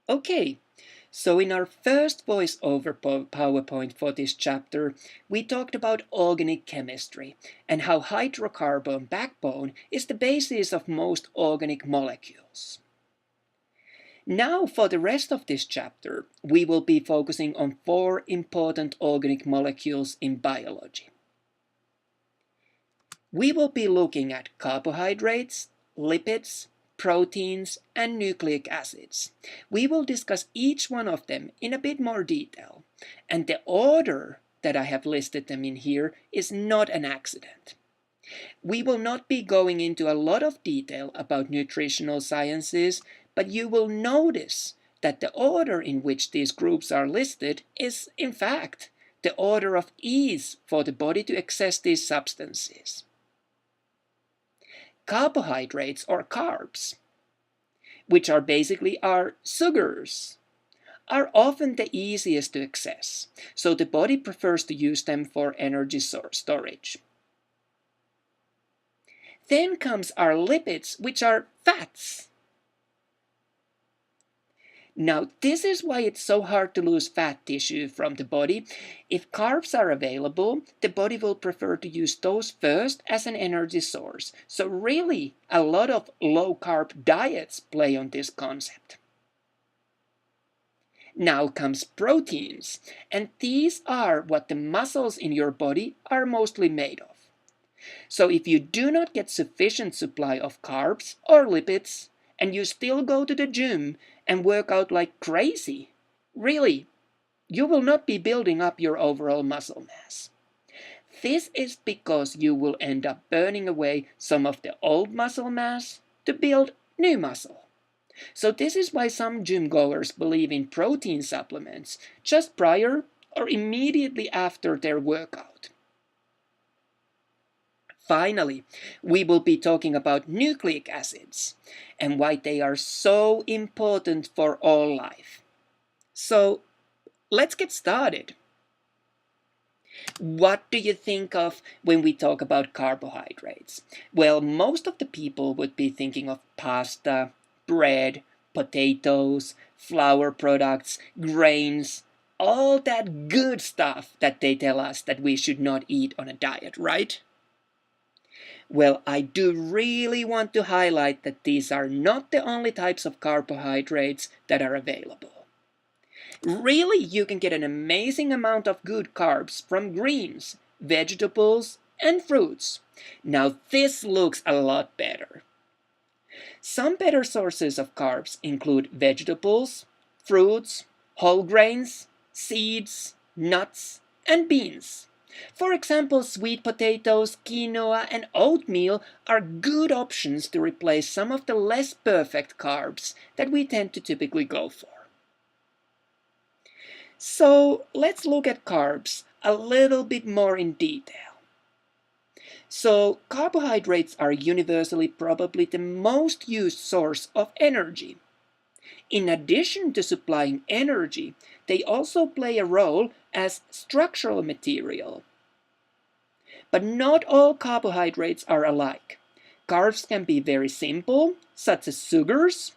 Okay, so in our first voiceover PowerPoint for this chapter, we talked about organic chemistry and how hydrocarbon backbone is the basis of most organic molecules. Now for the rest of this chapter, we will be focusing on 4 important organic molecules in biology. We will be looking at carbohydrates, lipids, proteins, and nucleic acids. We will discuss each one of them in a bit more detail, and the order that I have listed them in here is not an accident. We will not be going into a lot of detail about nutritional sciences, but you will notice that the order in which these groups are listed is, in fact, the order of ease for the body to access these substances. Carbohydrates or carbs, which are basically our sugars, are often the easiest to access, so the body prefers to use them for energy storage. Then comes our lipids, which are fats. Now, this is why it's so hard to lose fat tissue from the body. If carbs are available, the body will prefer to use those first as an energy source. So really, a lot of low-carb diets play on this concept. Now comes proteins, and these are what the muscles in your body are mostly made of. So if you do not get sufficient supply of carbs or lipids, and you still go to the gym and work out like crazy, really, you will not be building up your overall muscle mass. This is because you will end up burning away some of the old muscle mass to build new muscle. So this is why some gym goers believe in protein supplements just prior or immediately after their workout. Finally, we will be talking about nucleic acids and why they are so important for all life. So, let's get started. What do you think of when we talk about carbohydrates? Well, most of the people would be thinking of pasta, bread, potatoes, flour products, grains, all that good stuff that they tell us that we should not eat on a diet, right? Well, I do really want to highlight that these are not the only types of carbohydrates that are available. Really, you can get an amazing amount of good carbs from greens, vegetables, and fruits. Now this looks a lot better. Some better sources of carbs include vegetables, fruits, whole grains, seeds, nuts, and beans. For example, sweet potatoes, quinoa, and oatmeal are good options to replace some of the less perfect carbs that we tend to typically go for. So let's look at carbs a little bit more in detail. So carbohydrates are universally probably the most used source of energy. In addition to supplying energy, they also play a role as structural material. But not all carbohydrates are alike. Carbs can be very simple, such as sugars,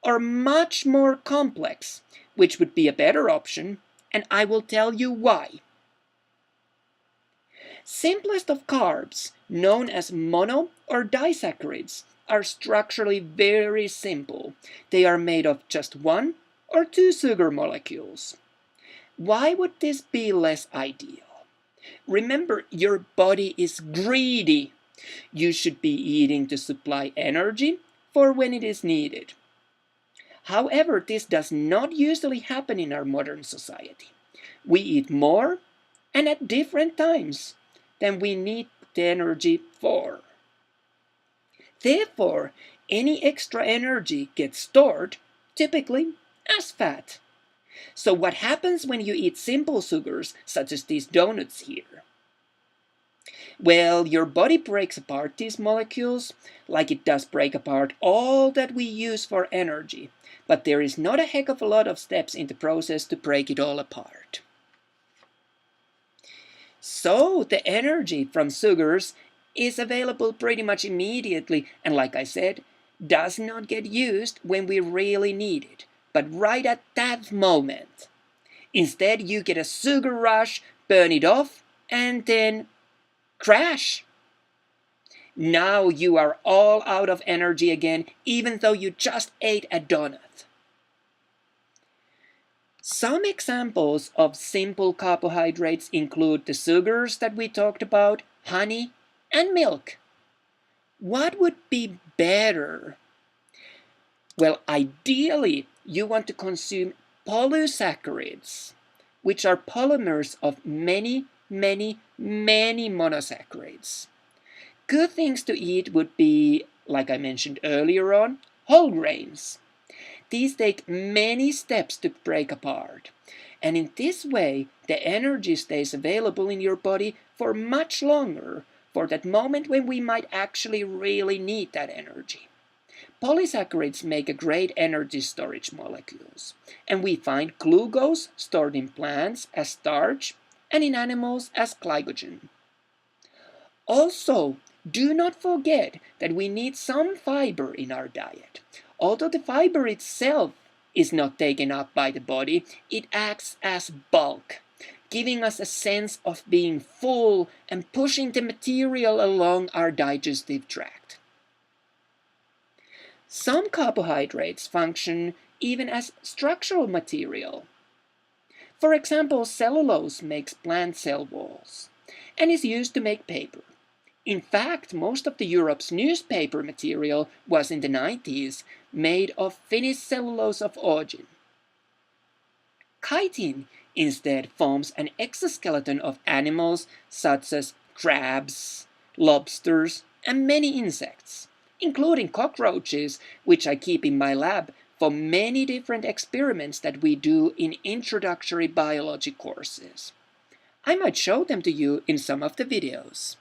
or much more complex, which would be a better option, and I will tell you why. Simplest of carbs, known as mono or disaccharides, are structurally very simple. They are made of just 1 or 2 sugar molecules. Why would this be less ideal? Remember, your body is greedy. You should be eating to supply energy for when it is needed. However, this does not usually happen in our modern society. We eat more and at different times than we need the energy for. Therefore, any extra energy gets stored, typically, as fat. So what happens when you eat simple sugars, such as these donuts here? Well, your body breaks apart these molecules, like it does break apart all that we use for energy, but there is not a heck of a lot of steps in the process to break it all apart. So the energy from sugars is available pretty much immediately, and like I said, does not get used when we really need it. but right at that moment. Instead, you get a sugar rush, burn it off, and then crash. Now you are all out of energy again, even though you just ate a donut. Some examples of simple carbohydrates include the sugars that we talked about, honey, and milk. What would be better? Well, ideally, you want to consume polysaccharides, which are polymers of many monosaccharides. Good things to eat would be, like I mentioned earlier on, whole grains. These take many steps to break apart. And in this way, the energy stays available in your body for much longer, for that moment when we might actually really need that energy. Polysaccharides make a great energy storage molecules, and we find glucose stored in plants as starch and in animals as glycogen. Also, do not forget that we need some fiber in our diet. Although the fiber itself is not taken up by the body, it acts as bulk, giving us a sense of being full and pushing the material along our digestive tract. Some carbohydrates function even as structural material. For example, cellulose makes plant cell walls and is used to make paper. In fact, most of Europe's newspaper material was in the 90s made of finished cellulose of origin. Chitin instead forms an exoskeleton of animals such as crabs, lobsters, and many insects, including cockroaches, which I keep in my lab for many different experiments that we do in introductory biology courses. I might show them to you in some of the videos.